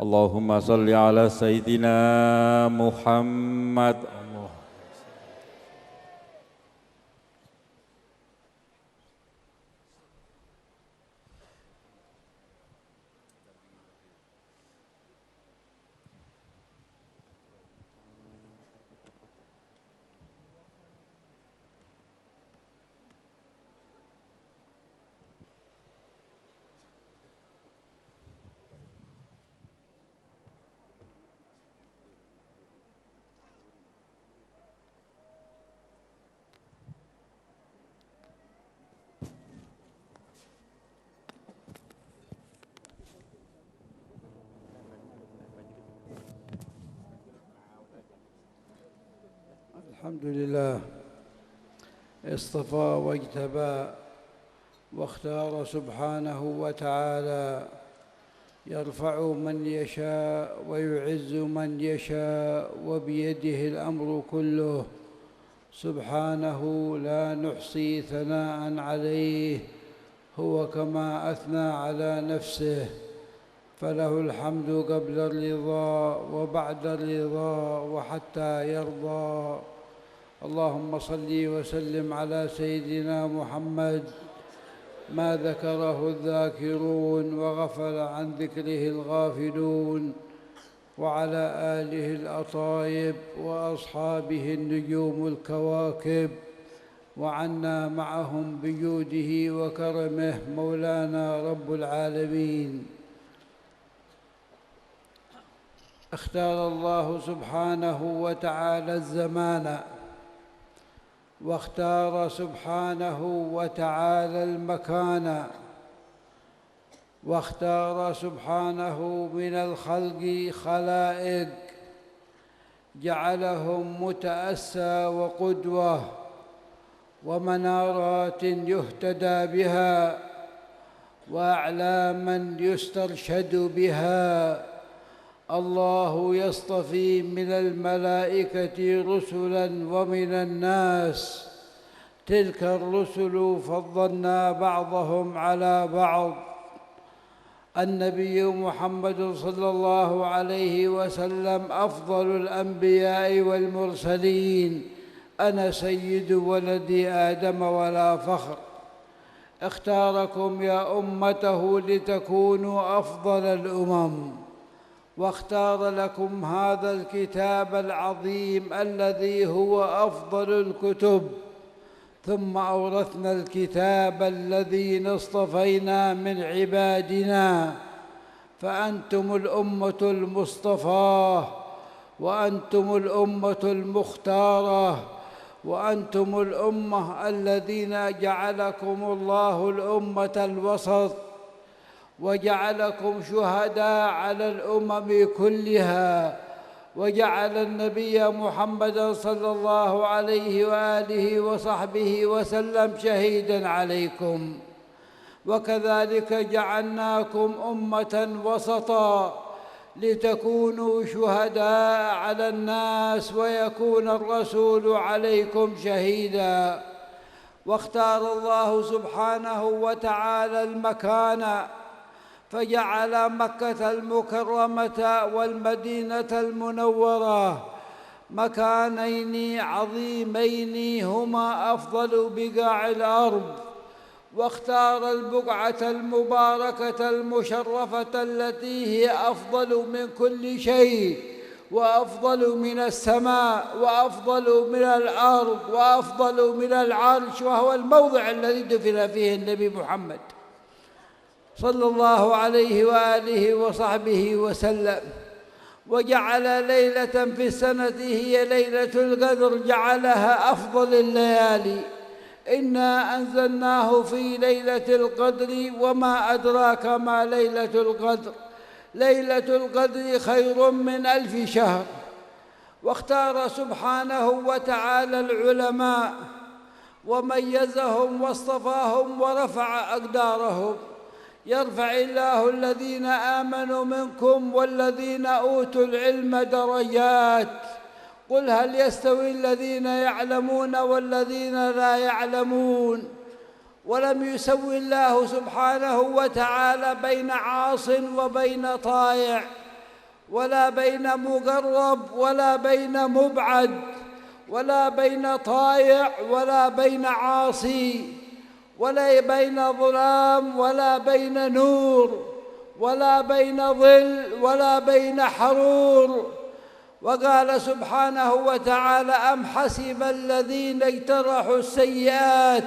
اللهم صل على سيدنا محمد. الحمد لله اصطفى واجتبى واختار سبحانه وتعالى، يرفع من يشاء ويعز من يشاء، وبيده الأمر كله سبحانه، لا نحصي ثناء عليه، هو كما أثنى على نفسه، فله الحمد قبل الرضا وبعد الرضا وحتى يرضى. اللهم صل وسلم على سيدنا محمد ما ذكره الذاكرون وغفل عن ذكره الغافلون، وعلى آله الأطايب وأصحابه النجوم الكواكب، وعنا معهم بجوده وكرمه مولانا رب العالمين. اختار الله سبحانه وتعالى الزمان، واختار سبحانه وتعالى المكان، واختار سبحانه من الخلق خلائق جعلهم متأسى وقدوة ومنارات يهتدى بها وأعلاما يسترشد بها. الله يصطفي من الملائكة رسلا ومن الناس، تلك الرسل فضلنا بعضهم على بعض. النبي محمد صلى الله عليه وسلم أفضل الأنبياء والمرسلين، أنا سيد ولد آدم ولا فخر. اختاركم يا أمته لتكونوا أفضل الأمم، واختار لكم هذا الكتاب العظيم الذي هو أفضل الكتب، ثم أورثنا الكتاب الذي اصطفينا من عبادنا، فأنتم الأمة المصطفاة، وأنتم الأمة المختارة، وأنتم الأمة الذين جعلكم الله الأمة الوسط، وجعلكم شهداء على الأمم كلها، وجعل النبي محمد صلى الله عليه وآله وصحبه وسلم شهيداً عليكم، وكذلك جعلناكم أمة وسطاً لتكونوا شهداء على الناس ويكون الرسول عليكم شهيداً. واختار الله سبحانه وتعالى المكان، فجعل مكة المكرمة والمدينة المنورة مكانين عظيمين هما أفضل بقاع الأرض، واختار البقعة المباركة المشرفة التي هي أفضل من كل شيء، وأفضل من السماء، وأفضل من الأرض، وأفضل من العرش، وهو الموضع الذي دفن فيه النبي محمد صلى الله عليه وآله وصحبه وسلم. وجعل ليلة في السنة هي ليلة القدر، جعلها أفضل الليالي. إنا أنزلناه في ليلة القدر وما أدراك ما ليلة القدر، ليلة القدر خير من 1000 شهر. واختار سبحانه وتعالى العلماء وميزهم واصطفاهم ورفع أقدارهم. يرفع الله الذين آمنوا منكم والذين أوتوا العلم درجات. قل هل يستوي الذين يعلمون والذين لا يعلمون؟ ولم يسوي الله سبحانه وتعالى بين عاص وبين طائع، ولا بين مقرب ولا بين مبعد، ولا بين طائع ولا بين عاصي، ولا بين ظلام ولا بين نور، ولا بين ظل ولا بين حرور. وقال سبحانه وتعالى: أم حسب الذين اجترحوا السيئات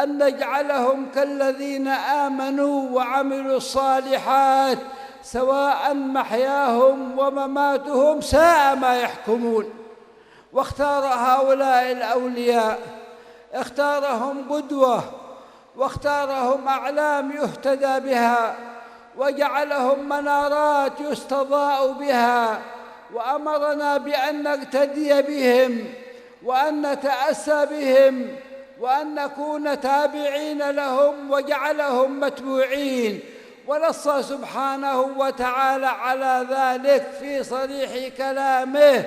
أن نجعلهم كالذين آمنوا وعملوا الصالحات سواء محياهم ومماتهم ساء ما يحكمون. واختار هؤلاء الأولياء، اختارهم قدوة، واختارهم أعلام يهتدى بها، وجعلهم منارات يستضاء بها، وأمرنا بأن نقتدي بهم وأن نتأسى بهم وأن نكون تابعين لهم، وجعلهم متبوعين. ونص سبحانه وتعالى على ذلك في صريح كلامه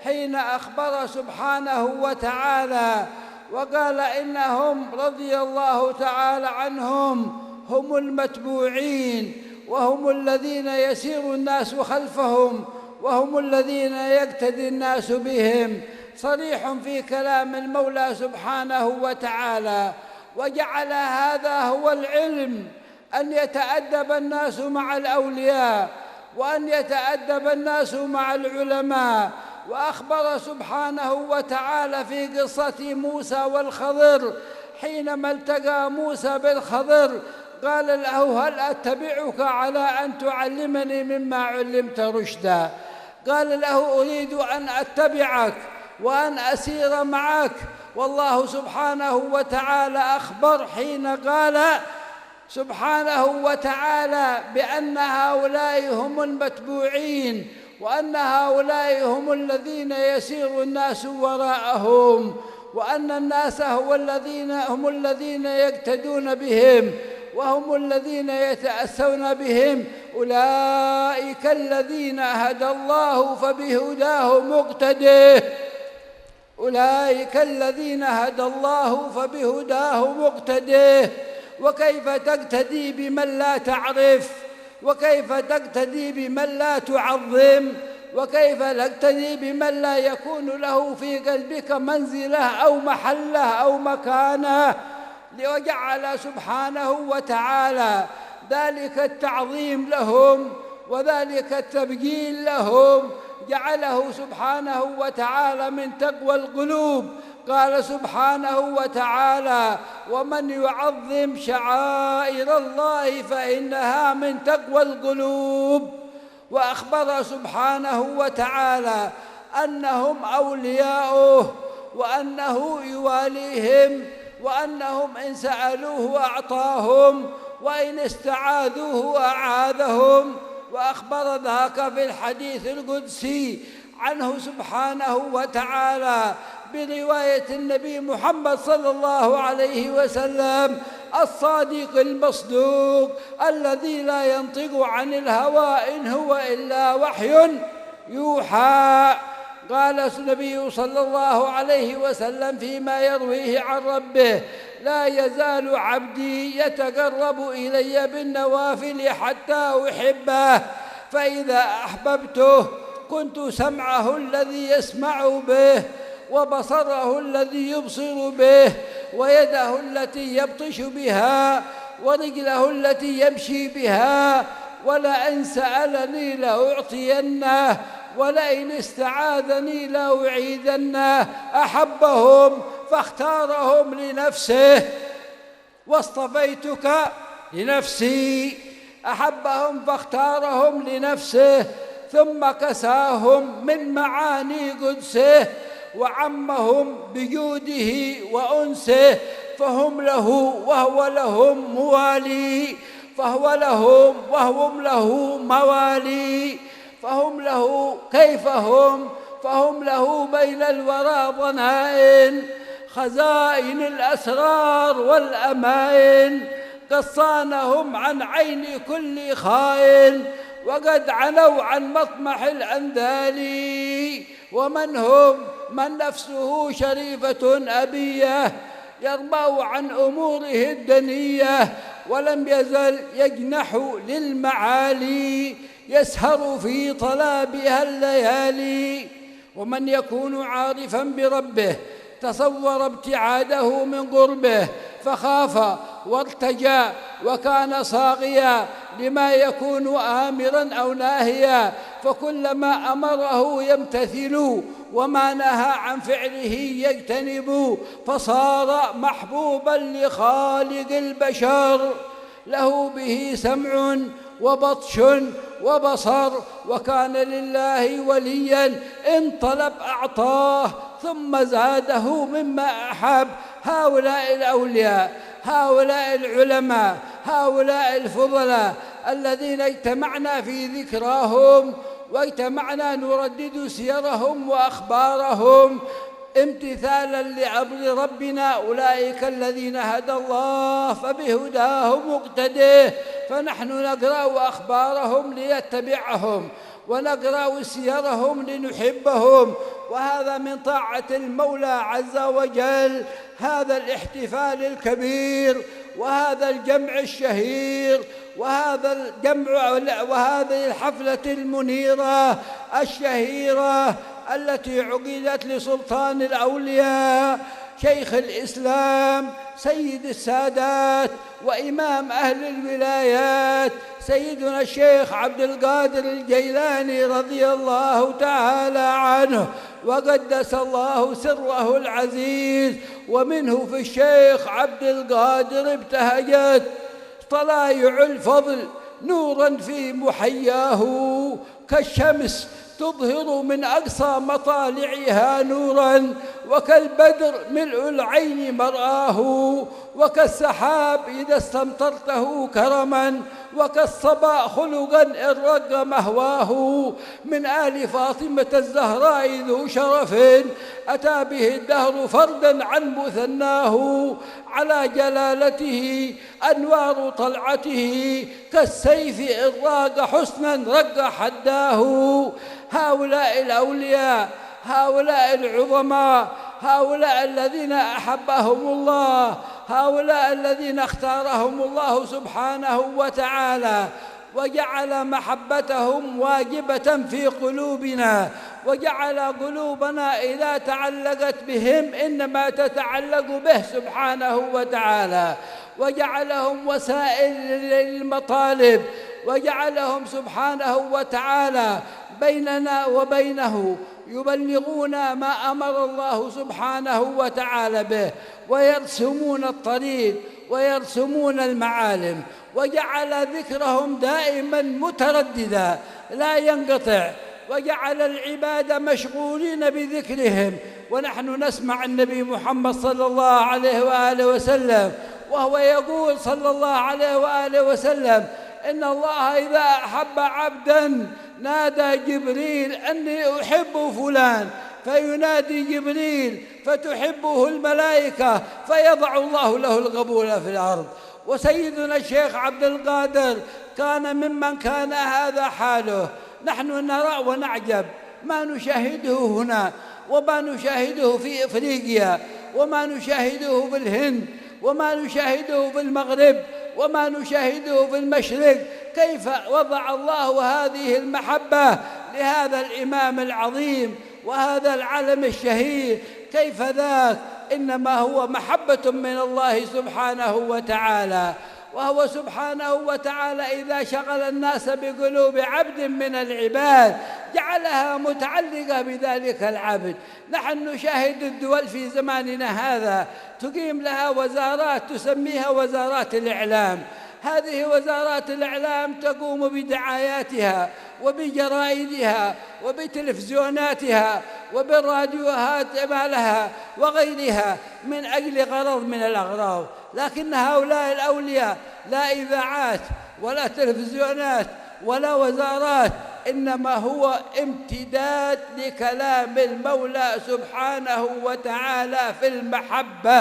حين أخبر سبحانه وتعالى وقال: إنهم رضي الله تعالى عنهم هم المتبوعين، وهم الذين يسير الناس خلفهم، وهم الذين يقتدي الناس بهم. صريح في كلام المولى سبحانه وتعالى. وجعل هذا هو العلم، أن يتأدب الناس مع الأولياء، وأن يتأدب الناس مع العلماء. وأخبر سبحانه وتعالى في قصة موسى والخضر حينما التقى موسى بالخضر قال له: هل أتبعك على أن تعلمني مما علمت رشدا؟ قال له: أريد أن أتبعك وأن أسير معك. والله سبحانه وتعالى أخبر حين قال سبحانه وتعالى بأن هؤلاء هم المتبوعين، وأن هؤلاء هم الذين يسير الناس وراءهم، وأن الناس هم الذين يقتدون بهم، وهم الذين يتأسون بهم. أولئك الذين هدى الله فبهداه مقتده. أولئك الذين هدى الله فبهداه مقتده. وكيف تقتدي بمن لا تعرف؟ وكيف تقتدي بمن لا تعظم؟ وكيف تقتدي بمن لا يكون له في قلبك منزلة أو محلة أو مكانة؟ وجعل سبحانه وتعالى ذلك التعظيم لهم وذلك التبجيل لهم جعله سبحانه وتعالى من تقوى القلوب. قال سبحانه وتعالى: ومن يعظم شعائر الله فإنها من تقوى القلوب. وأخبر سبحانه وتعالى أنهم أولياؤه، وأنه يواليهم، وأنهم إن سألوه أعطاهم، وإن استعاذوه أعاذهم. وأخبر ذاك في الحديث القدسي عنه سبحانه وتعالى برواية النبي محمد صلى الله عليه وسلم: الصادق المصدوق الذي لا ينطق عن الهوى إن هو إلا وحي يوحى. قال النبي صلى الله عليه وسلم فيما يرويه عن ربه: لا يزال عبدي يتقرب إلي بالنوافل حتى أحبه، فإذا أحببته كنت سمعه الذي يسمع به، وبصره الذي يبصر به، ويده التي يبطش بها، ورجله التي يمشي بها. ولئن سألني لأعطينه، ولئن استعاذني لأعيذنه. أحبهم فاختارهم لنفسه، واصطفيتك لنفسي. أحبهم فاختارهم لنفسه، ثم كساهم من معاني قدسه، وعمهم بجوده وأنسه، فهم له وهو لهم موالي، فهو لهم وهم له موالي، فهم له كيف هم؟ فهم له بين الورى ضنائن، خزائن الأسرار والأمائن، قد صانهم عن عين كل خائن، وقد عنوا عن مطمح الأندال. ومن هم؟ من نفسه شريفة أبية، يربو عن أموره الدنية، ولم يزل يجنح للمعالي، يسهر في طلابها الليالي. ومن يكون عارفا بربه تصور ابتعاده من قربه فخاف وارتجى وكان صاغيا لما يكون آمرا أو ناهيا، فكلما أمره يمتثل وما نهى عن فعله يجتنب، فصار محبوبا لخالق البشر، له به سمع وبطش وبصر، وكان لله وليا إن طلب أعطاه ثم زاده مما أحب. هؤلاء الأولياء، هؤلاء العلماء، هؤلاء الفضلاء الذين اجتمعنا في ذكراهم واجتمعنا نردد سيرهم وأخبارهم امتثالا لأمر ربنا، أولئك الذين هدى الله فبهداه مقتده. فنحن نقرأ أخبارهم ليتبعهم ونقرأ سيرهم لنحبهم، وهذا من طاعة المولى عز وجل. هذا الاحتفال الكبير وهذا الجمع الشهير وهذا الجمع وهذه الحفلة المنيرة الشهيرة التي عقدت لسلطان الأولياء شيخ الإسلام سيد السادات وإمام أهل الولايات سيدنا الشيخ عبد القادر الجيلاني رضي الله تعالى عنه وقدس الله سره العزيز. ومنه في الشيخ عبد القادر ابتهجت طلائع الفضل نورا في محياه، كالشمس تظهر من أقصى مطالعها نورا، وكالبدر ملء العين مرآه، وكالسحاب إذا استمطرته كرما، وكالصبا خلقا إن رق مهواه. من آل فاطمة الزهراء ذو شرف أتى به الدهر فردا عن مثناه، على جلالته أنوار طلعته كالسيف إن راق حسنا رق حداه. هؤلاء الأولياء، هؤلاء العظماء، هؤلاء الذين أحبهم الله، هؤلاء الذين اختارهم الله سبحانه وتعالى وجعل محبتهم واجبة في قلوبنا، وجعل قلوبنا إذا تعلقت بهم إنما تتعلق به سبحانه وتعالى، وجعلهم وسائل للمطالب، وجعلهم سبحانه وتعالى بيننا وبينه يبلغون ما أمر الله سبحانه وتعالى به، ويرسمون الطريق ويرسمون المعالم، وجعل ذكرهم دائما مترددا لا ينقطع، وجعل العباد مشغولين بذكرهم. ونحن نسمع النبي محمد صلى الله عليه وآله وسلم وهو يقول صلى الله عليه وآله وسلم: إن الله إذا أحب عبدا نادى جبريل أني أحب فلان، فينادي جبريل فتحبه الملائكة فيضع الله له القبول في الأرض. وسيدنا الشيخ عبد القادر كان ممن كان هذا حاله. نحن نرى ونعجب ما نشاهده هنا وما نشاهده في إفريقيا وما نشاهده في الهند وما نشاهده في المغرب وما نشاهده في المشرق، كيف وضع الله هذه المحبة لهذا الإمام العظيم وهذا العلم الشهير. كيف ذاك؟ إنما هو محبة من الله سبحانه وتعالى، وهو سبحانه وتعالى إذا شغل الناس بقلوب عبد من العباد جعلها متعلقة بذلك العبد. نحن نشاهد الدول في زماننا هذا تقيم لها وزارات تسميها وزارات الإعلام. هذه وزارات الإعلام تقوم بدعاياتها وبجرائدها وبتلفزيوناتها وبالراديوهات مالها وغيرها من أجل غرض من الأغراض، لكن هؤلاء الأولياء لا إذاعات ولا تلفزيونات ولا وزارات، إنما هو امتداد لكلام المولى سبحانه وتعالى في المحبة: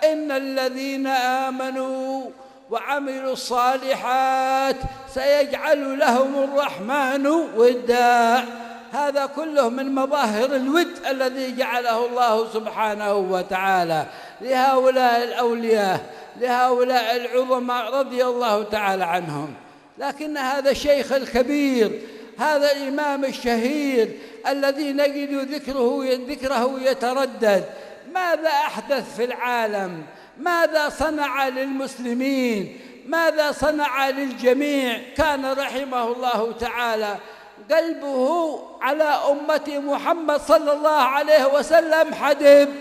إن الذين آمنوا وعملوا الصالحات سيجعل لهم الرحمن ودا. هذا كله من مظاهر الود الذي جعله الله سبحانه وتعالى لهؤلاء الأولياء، لهؤلاء العظماء رضي الله تعالى عنهم. لكن هذا الشيخ الكبير هذا الإمام الشهير الذي نجد ذكره يتردد، ماذا أحدث في العالم؟ ماذا صنع للمسلمين؟ ماذا صنع للجميع؟ كان رحمه الله تعالى قلبه على أمة محمد صلى الله عليه وسلم حدب،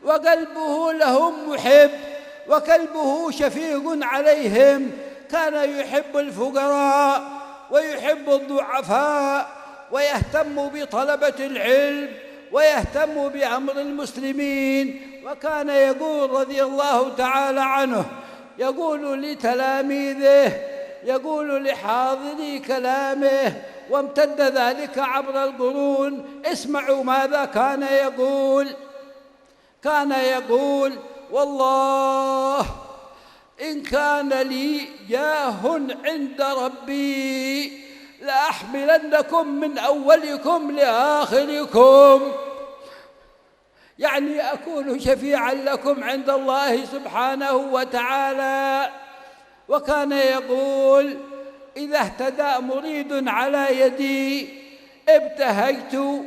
وقلبه لهم محب، وقلبه شفيق عليهم. كان يحب الفقراء ويحب الضعفاء ويهتم بطلبة العلم ويهتم بأمر المسلمين. وكان يقول رضي الله تعالى عنه، يقول لتلاميذه، يقول لحاضري كلامه، وامتد ذلك عبر القرون. اسمعوا ماذا كان يقول. كان يقول: والله إن كان لي جاه عند ربي لأحملنكم من أولكم لآخركم، يعني أكون شفيعا لكم عند الله سبحانه وتعالى. وكان يقول: إذا اهتدى مريد على يدي ابتهجت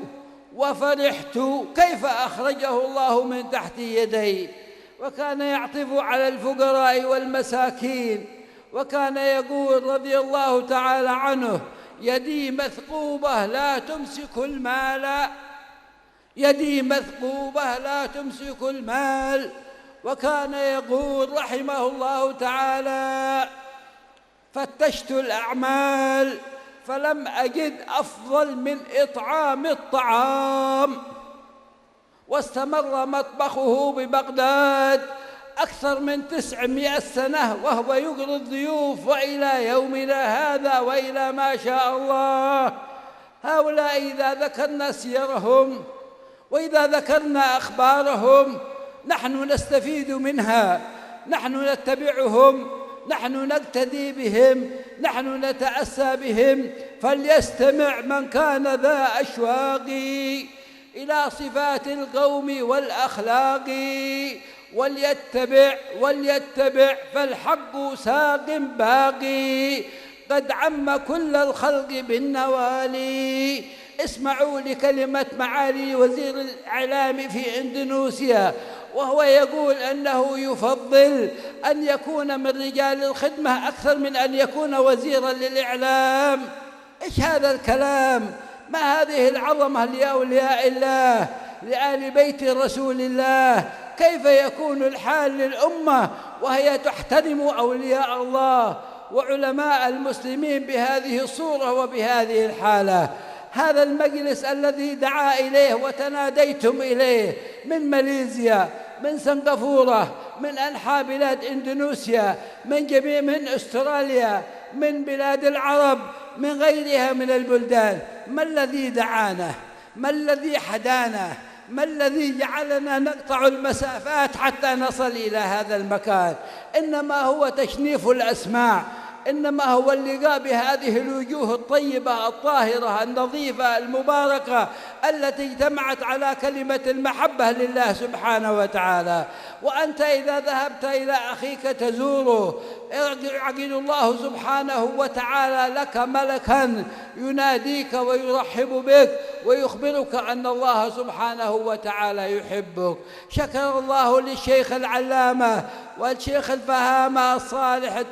وفرحت كيف أخرجه الله من تحت يدي. وكان يعطف على الفقراء والمساكين. وكان يقول رضي الله تعالى عنه: يدي مثقوبة لا تمسك المال، يدي مثقوبة لا تمسك المال. وكان يقول رحمه الله تعالى: فتشت الأعمال فلم أجد أفضل من إطعام الطعام. واستمر مطبخه ببغداد أكثر من 900 سنة وهو يقري الضيوف، وإلى يومنا هذا وإلى ما شاء الله. هؤلاء إذا ذكرنا سيرهم وإذا ذكرنا أخبارهم نحن نستفيد منها، نحن نتبعهم، نحن نقتدي بهم، نحن نتأسى بهم. فليستمع من كان ذا أشواق إلى صفات القوم والأخلاق، وليتبع فالحق ساق باقي، قد عم كل الخلق بالنوالي. اسمعوا لكلمة معالي وزير الإعلام في إندونيسيا، وهو يقول أنه يفضل أن يكون من رجال الخدمة أكثر من أن يكون وزيراً للإعلام. إيش هذا الكلام؟ ما هذه العظمة لأولياء الله، لآل بيت رسول الله؟ كيف يكون الحال للأمة وهي تحترم أولياء الله وعلماء المسلمين بهذه الصورة وبهذه الحالة؟ هذا المجلس الذي دعا إليه وتناديتم إليه من ماليزيا، من سنغافورة، من أنحاء بلاد إندونيسيا، من أستراليا، من بلاد العرب، من غيرها من البلدان، ما الذي دعانا؟ ما الذي حدانا؟ ما الذي جعلنا نقطع المسافات حتى نصل إلى هذا المكان؟ إنما هو تشنيف الأسماع، إنما هو اللقاء بهذه الوجوه الطيبة الطاهرة النظيفة المباركة التي اجتمعت على كلمة المحبة لله سبحانه وتعالى. وأنت إذا ذهبت إلى أخيك تزوره يعقد الله سبحانه وتعالى لك ملكا يناديك ويرحب بك ويخبرك أن الله سبحانه وتعالى يحبك. شكر الله للشيخ العلامة والشيخ الفهامة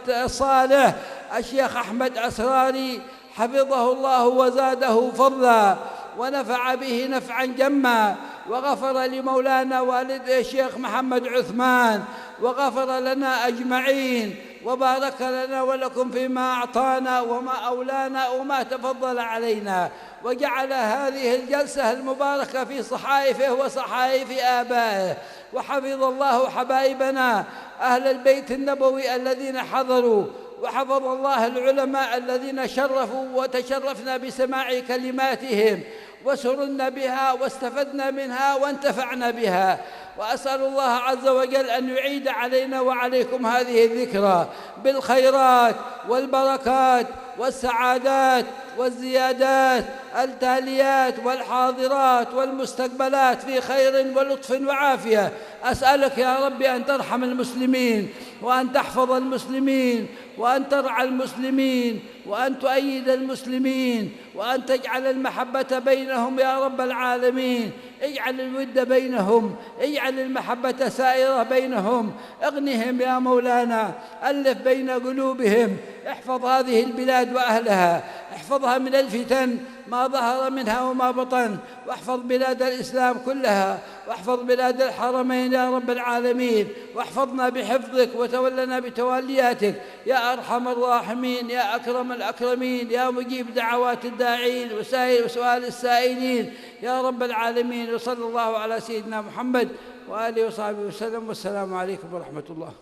الصالح الشيخ أحمد أسراري حفظه الله وزاده فضلا ونفع به نفعا جما، وغفر لمولانا والد الشيخ محمد عثمان، وغفر لنا أجمعين، وبارك لنا ولكم فيما أعطانا وما أولانا وما تفضل علينا، وجعل هذه الجلسة المباركة في صحائفه وصحائف آبائه. وحفظ الله حبايبنا أهل البيت النبوي الذين حضروا، وحفظ الله العلماء الذين شرفوا وتشرفنا بسماع كلماتهم وسرنا بها واستفدنا منها وانتفعنا بها. وأسأل الله عز وجل أن يعيد علينا وعليكم هذه الذكرى بالخيرات والبركات والسعادات والزيادات، التاليات والحاضرات والمستقبلات في خير ولطف وعافية. أسألك يا رب أن ترحم المسلمين، وأن تحفظ المسلمين، وأن ترعى المسلمين، وأن تؤيد المسلمين، وأن تجعل المحبة بينهم يا رب العالمين. اجعل الود بينهم، اجعل المحبة سائرة بينهم، اغنهم يا مولانا، ألف بين قلوبهم. احفظ هذه البلاد وأهلها، احفظها من الفتن ما ظهر منها وما بطن، واحفظ بلاد الإسلام كلها، واحفظ بلاد الحرمين يا رب العالمين، واحفظنا بحفظك وتولنا بتولياتك يا أرحم الراحمين، يا أكرم الأكرمين، يا مجيب دعوات الداعين وسؤال السائلين يا رب العالمين. وصلى الله على سيدنا محمد وآله وصحبه وسلم، والسلام عليكم ورحمة الله.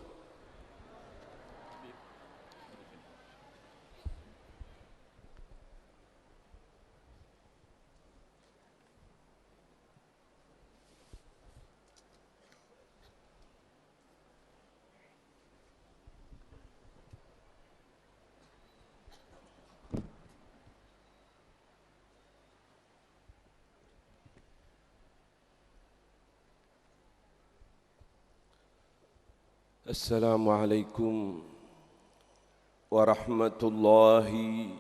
Assalamualaikum warahmatullahi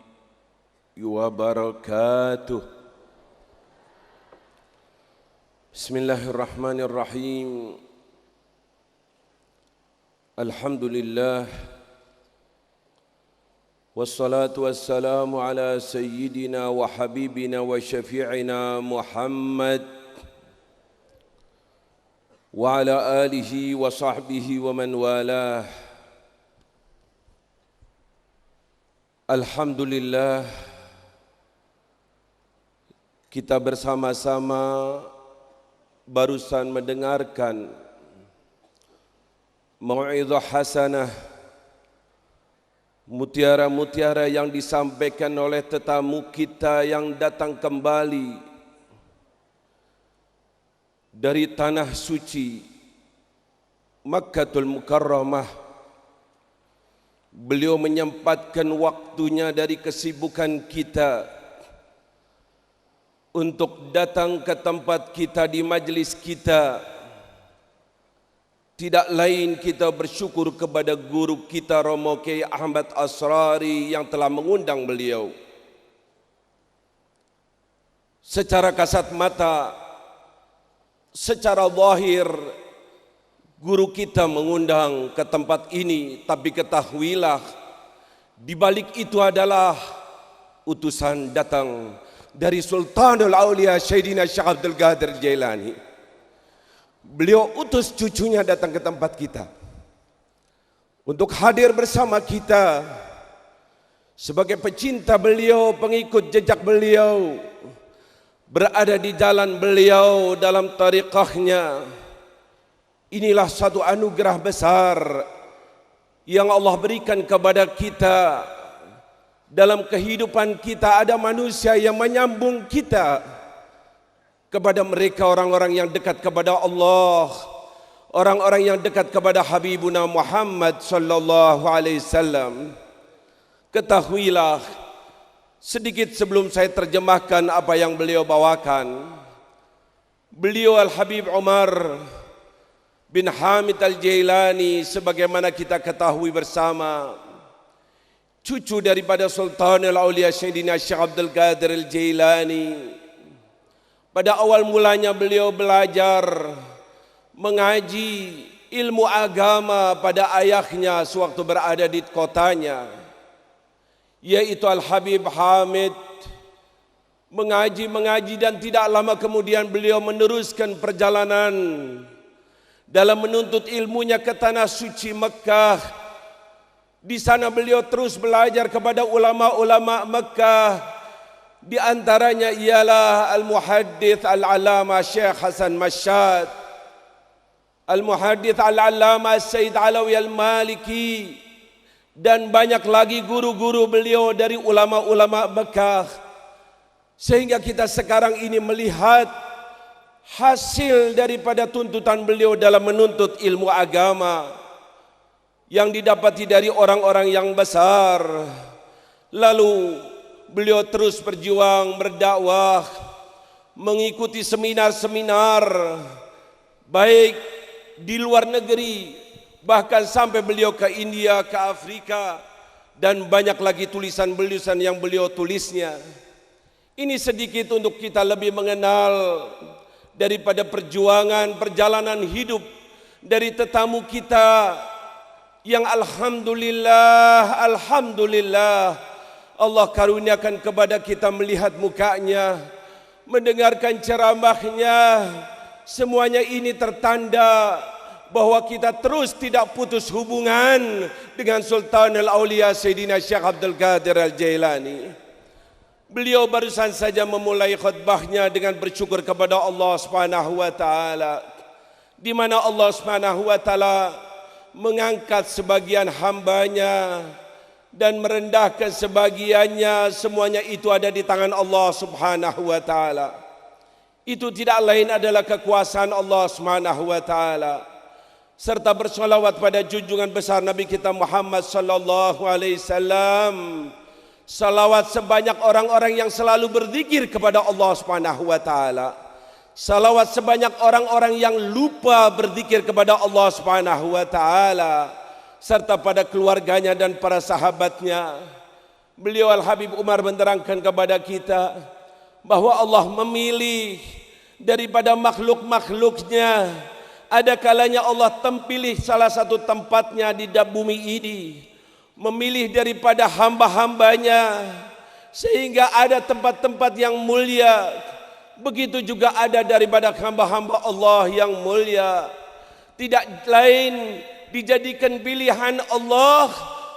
wabarakatuh. Bismillahirrahmanirrahim. Alhamdulillah, wassalatu wassalamu ala sayyidina wa habibina wa syafi'ina Muhammad wa ala alihi wa sahbihi wa man walah. Alhamdulillah, kita bersama-sama barusan mendengarkan mau'izah hasanah, mutiara-mutiara yang disampaikan oleh tetamu kita yang datang kembali dari tanah suci Makkatul Mukarramah. Beliau menyempatkan waktunya dari kesibukan kita untuk datang ke tempat kita, di majlis kita. Tidak lain kita bersyukur kepada guru kita Romo Kiai Ahmad Asrari yang telah mengundang beliau. Secara kasat mata, secara zahir guru kita mengundang ke tempat ini, tapi ketahuilah di balik itu adalah utusan datang dari Sultanul Aulia Sayyidina Syekh Abdul Qadir Jailani. Beliau utus cucunya datang ke tempat kita untuk hadir bersama kita sebagai pecinta beliau, pengikut jejak beliau, berada di jalan beliau dalam tariqahnya. Inilah satu anugerah besar yang Allah berikan kepada kita. Dalam kehidupan kita ada manusia yang menyambung kita kepada mereka, orang-orang yang dekat kepada Allah, orang-orang yang dekat kepada Habibuna Muhammad sallallahu alaihi wasallam. Ketahuilah, sedikit sebelum saya terjemahkan apa yang beliau bawakan, beliau Al-Habib Umar bin Hamid Al-Jailani, sebagaimana kita ketahui bersama, cucu daripada Sultanul Aulia Sayyidina Syekh Abdul Qadir Al-Jailani. Pada awal mulanya beliau belajar mengaji ilmu agama pada ayahnya sewaktu berada di kotanya, yaitu Al-Habib Hamid. Mengaji dan tidak lama kemudian beliau meneruskan perjalanan dalam menuntut ilmunya ke tanah suci Mekah. Di sana beliau terus belajar kepada ulama-ulama Mekah. Di antaranya ialah Al-Muhaddits Al-Allamah Syekh Hasan Mashhad, Al-Muhaddits Al-Allamah Sayyid Alawi Al-Maliki, dan banyak lagi guru-guru beliau dari ulama-ulama Mekah. Sehingga kita sekarang ini melihat hasil daripada tuntutan beliau dalam menuntut ilmu agama yang didapati dari orang-orang yang besar. Lalu beliau terus berjuang berdakwah, mengikuti seminar-seminar baik di luar negeri, bahkan sampai beliau ke India, ke Afrika, dan banyak lagi tulisan-tulisan yang beliau tulisnya. Ini sedikit untuk kita lebih mengenal daripada perjalanan hidup dari tetamu kita yang alhamdulillah Allah karuniakan kepada kita melihat mukanya, mendengarkan ceramahnya. Semuanya ini tertanda bahwa kita terus tidak putus hubungan dengan Sultan Al-Aulia Sayyidina Syekh Abdul Qadir Al-Jailani. Beliau barusan saja memulai khutbahnya dengan bersyukur kepada Allah Subhanahu wa taala, di mana Allah Subhanahu wa taala mengangkat sebagian hambanya dan merendahkan sebagiannya. Semuanya itu ada di tangan Allah Subhanahu wa taala. Itu tidak lain adalah kekuasaan Allah Subhanahu wa taala. Serta bersolawat pada junjungan besar Nabi kita Muhammad sallallahu alaihi wasallam. Salawat sebanyak orang-orang yang selalu berzikir kepada Allah Subhanahu wa taala. Salawat sebanyak orang-orang yang lupa berzikir kepada Allah Subhanahu wa taala, serta pada keluarganya dan para sahabatnya. Beliau Al-Habib Umar menerangkan kepada kita bahwa Allah memilih daripada makhluk-makhluknya. Ada kalanya Allah tempilih salah satu tempatnya di bumi ini, memilih daripada hamba-hambanya, sehingga ada tempat-tempat yang mulia. Begitu juga ada daripada hamba-hamba Allah yang mulia. Tidak lain dijadikan pilihan Allah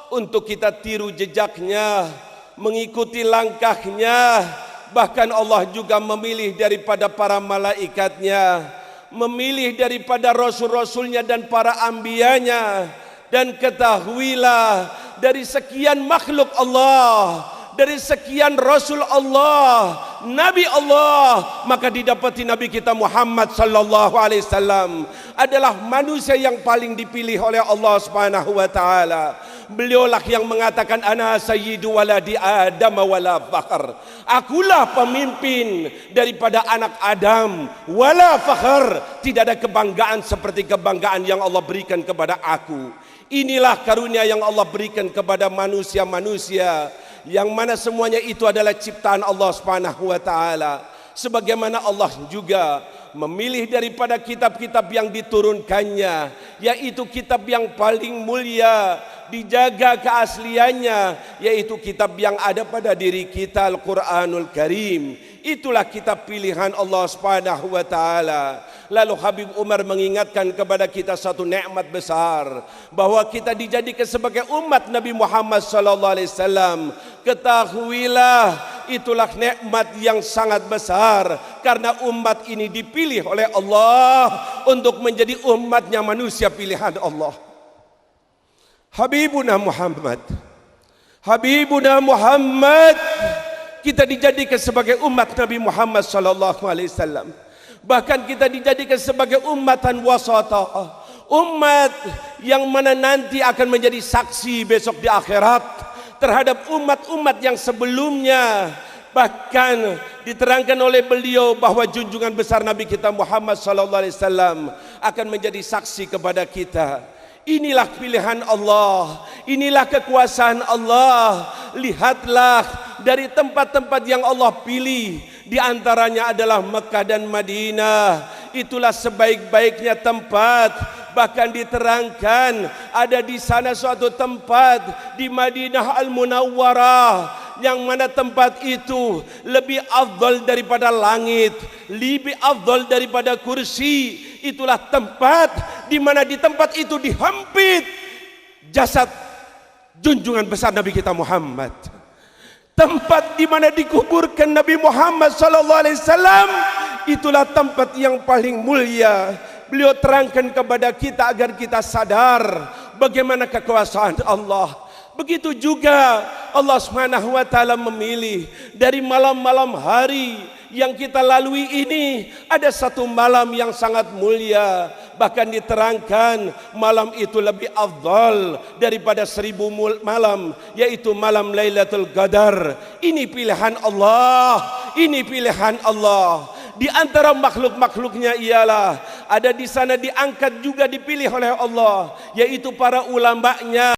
untuk kita tiru jejaknya, mengikuti langkahnya. Bahkan Allah juga memilih daripada para malaikatnya, memilih daripada rasul-rasulnya dan para ambiyanya. Dan ketahuilah, dari sekian makhluk Allah, dari sekian Rasul Allah, Nabi Allah, maka didapati Nabi kita Muhammad sallallahu alaihi wasallam adalah manusia yang paling dipilih oleh Allah Subhanahu wa taala. Beliaulah yang mengatakan ana sayyidu waladi Adam wala fakhr. Akulah pemimpin daripada anak Adam wala fakhr. Tidak ada kebanggaan seperti kebanggaan yang Allah berikan kepada aku. Inilah karunia yang Allah berikan kepada manusia-manusia, yang mana semuanya itu adalah ciptaan Allah Subhanahu wa taala. Sebagaimana Allah juga memilih daripada kitab-kitab yang diturunkannya, yaitu kitab yang paling mulia, dijaga keasliannya, yaitu kitab yang ada pada diri kita, Al-Quranul Karim. Itulah kitab pilihan Allah Subhanahu wa taala. Lalu Habib Umar mengingatkan kepada kita satu nikmat besar, bahwa kita dijadikan sebagai umat Nabi Muhammad sallallahu alaihi wasallam. Ketahuilah, itulah nikmat yang sangat besar, karena umat ini dipilih oleh Allah untuk menjadi umatnya manusia pilihan Allah. Habibuna Muhammad, Habibuna Muhammad, kita dijadikan sebagai umat Nabi Muhammad sallallahu alaihi wasallam. Bahkan kita dijadikan sebagai ummatan wasatah, umat yang mana nanti akan menjadi saksi besok di akhirat terhadap umat-umat yang sebelumnya. Bahkan diterangkan oleh beliau bahwa junjungan besar Nabi kita Muhammad sallallahu alaihi wasallam akan menjadi saksi kepada kita. Inilah pilihan Allah, inilah kekuasaan Allah. Lihatlah dari tempat-tempat yang Allah pilih, di antaranya adalah Mekah dan Madinah. Itulah sebaik-baiknya tempat. Bahkan diterangkan ada di sana suatu tempat di Madinah Al-Munawwarah, yang mana tempat itu lebih afdal daripada langit, lebih afdal daripada kursi. Itulah tempat di mana di tempat itu dihampit jasad junjungan besar Nabi kita Muhammad. Tempat di mana dikuburkan Nabi Muhammad sallallahu alaihi wasallam, itulah tempat yang paling mulia. Beliau terangkan kepada kita agar kita sadar bagaimana kekuasaan Allah. Begitu juga Allah Subhanahu wa taala memilih dari malam-malam hari yang kita lalui ini, ada satu malam yang sangat mulia, Bahkan diterangkan malam itu lebih afdal daripada 1000 malam, yaitu malam Lailatul Qadar. Ini pilihan Allah, ini pilihan Allah. Di antara makhluk-makhluknya ialah ada di sana diangkat juga dipilih oleh Allah, yaitu para ulamanya.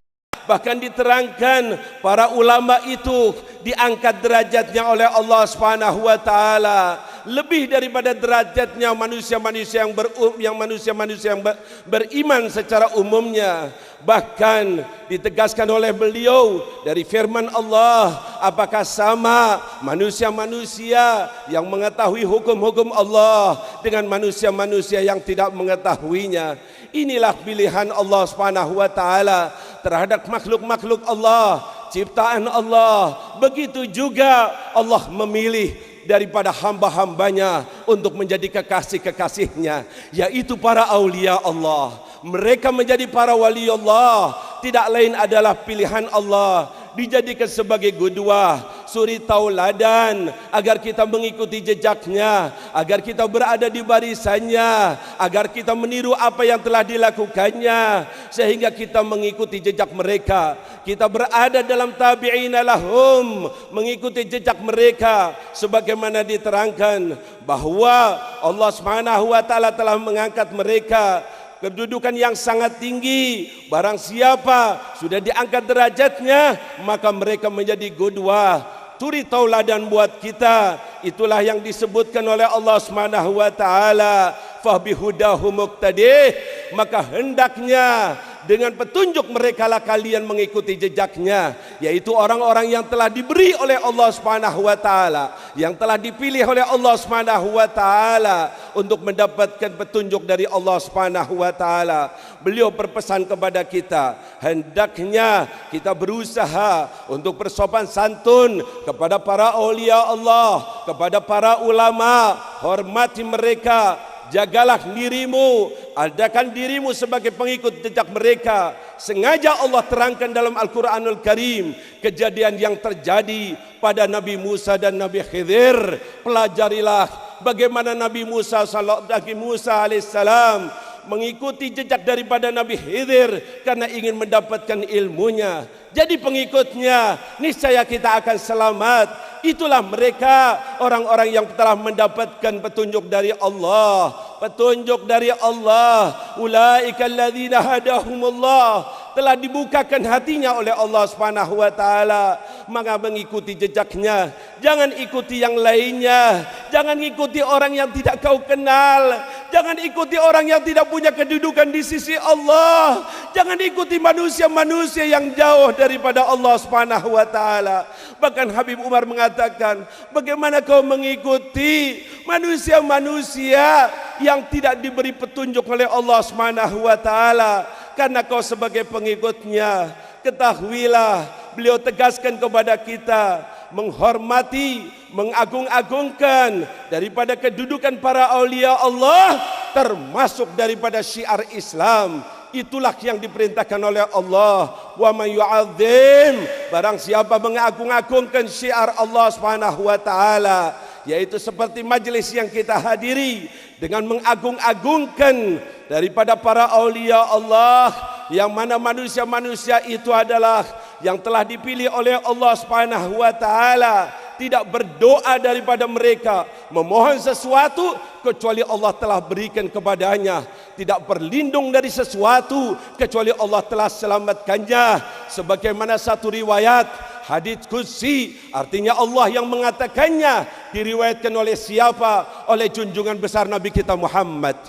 Bahkan diterangkan para ulama itu diangkat derajatnya oleh Allah Subhanahu wa taala lebih daripada derajatnya manusia-manusia yang beriman secara umumnya. Bahkan ditegaskan oleh beliau dari firman Allah, apakah sama manusia-manusia yang mengetahui hukum-hukum Allah dengan manusia-manusia yang tidak mengetahuinya? Inilah pilihan Allah Subhanahu wa taala terhadap makhluk-makhluk Allah, ciptaan Allah. Begitu juga Allah memilih daripada hamba-hambanya untuk menjadi kekasih-kekasihnya, yaitu para aulia Allah. Mereka menjadi para wali Allah, tidak lain adalah pilihan Allah, dijadikan sebagai qudwah, suri tauladan, agar kita mengikuti jejaknya, agar kita berada di barisannya, agar kita meniru apa yang telah dilakukannya, sehingga kita mengikuti jejak mereka. Kita berada dalam tabi'ina lahum, mengikuti jejak mereka, sebagaimana diterangkan bahwa Allah Subhanahu wa taala telah mengangkat mereka kedudukan yang sangat tinggi. Barang siapa sudah diangkat derajatnya, maka mereka menjadi qudwah, turi tauladan buat kita. Itulah yang disebutkan oleh Allah Subhanahu wa taala, fa bihudahu muqtadih, maka hendaknya dengan petunjuk mereka lah kalian mengikuti jejaknya, yaitu orang-orang yang telah diberi oleh Allah Subhanahu wa taala, yang telah dipilih oleh Allah Subhanahu wa taala untuk mendapatkan petunjuk dari Allah Subhanahu wa taala. Beliau berpesan kepada kita, hendaknya kita berusaha untuk bersopan santun kepada para aulia Allah, kepada para ulama, hormati mereka. Jagalah dirimu, adakan dirimu sebagai pengikut jejak mereka. Sengaja Allah terangkan dalam Al-Quranul Karim kejadian yang terjadi pada Nabi Musa dan Nabi Khidir. Pelajarilah bagaimana Nabi Musa alaihissalam mengikuti jejak daripada Nabi Khidir karena ingin mendapatkan ilmunya. Jadi pengikutnya, niscaya kita akan selamat. Itulah mereka, orang-orang yang telah mendapatkan petunjuk dari Allah. Petunjuk dari Allah. Ulaika alladzina hadahumullah, telah dibukakan hatinya oleh Allah Subhanahu wa taala, maka mengikuti jejaknya. Jangan ikuti yang lainnya. Jangan ikuti orang yang tidak kau kenal. Jangan ikuti orang yang tidak punya kedudukan di sisi Allah. Jangan ikuti manusia-manusia yang jauh daripada Allah Subhanahu wa taala. Bahkan Habib Umar mengatakan, bagaimana kau mengikuti manusia-manusia yang tidak diberi petunjuk oleh Allah Subhanahu wa taala? Karena kau sebagai pengikutnya, ketahuilah, beliau tegaskan kepada kita, menghormati, mengagung-agungkan daripada kedudukan para aulia Allah, termasuk daripada syiar Islam. Itulah yang diperintahkan oleh Allah. Wa man yu'azzim, barang siapa mengagung-agungkan syiar Allah Subhanahu wa taala, yaitu seperti majelis yang kita hadiri, dengan mengagung-agungkan daripada para aulia Allah, yang mana manusia-manusia itu adalah yang telah dipilih oleh Allah Subhanahu wa taala. Tidak berdoa daripada mereka, memohon sesuatu kecuali Allah telah berikan kepadanya. Tidak berlindung dari sesuatu kecuali Allah telah selamatkannya. Sebagaimana satu riwayat hadits qudsi, artinya Allah yang mengatakannya, diriwayatkan oleh siapa? Oleh junjungan besar Nabi kita Muhammad.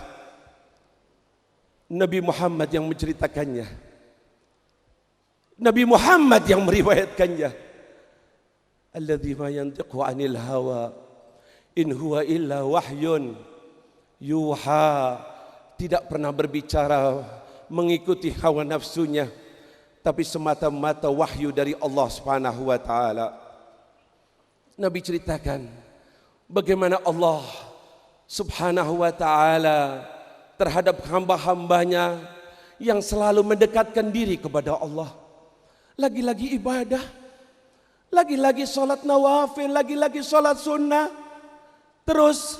Nabi Muhammad yang menceritakannya, Nabi Muhammad yang meriwayatkannya. Alladzi ma yantiqu 'anil hawa in huwa illa wahyun yuha. Tidak pernah berbicara mengikuti hawa nafsunya, tapi semata-mata wahyu dari Allah Subhanahu wa taala. Nabi ceritakan bagaimana Allah Subhanahu wa taala terhadap hamba-hambanya yang selalu mendekatkan diri kepada Allah. Lagi-lagi ibadah, lagi-lagi sholat nawafil, lagi-lagi sholat sunnah, terus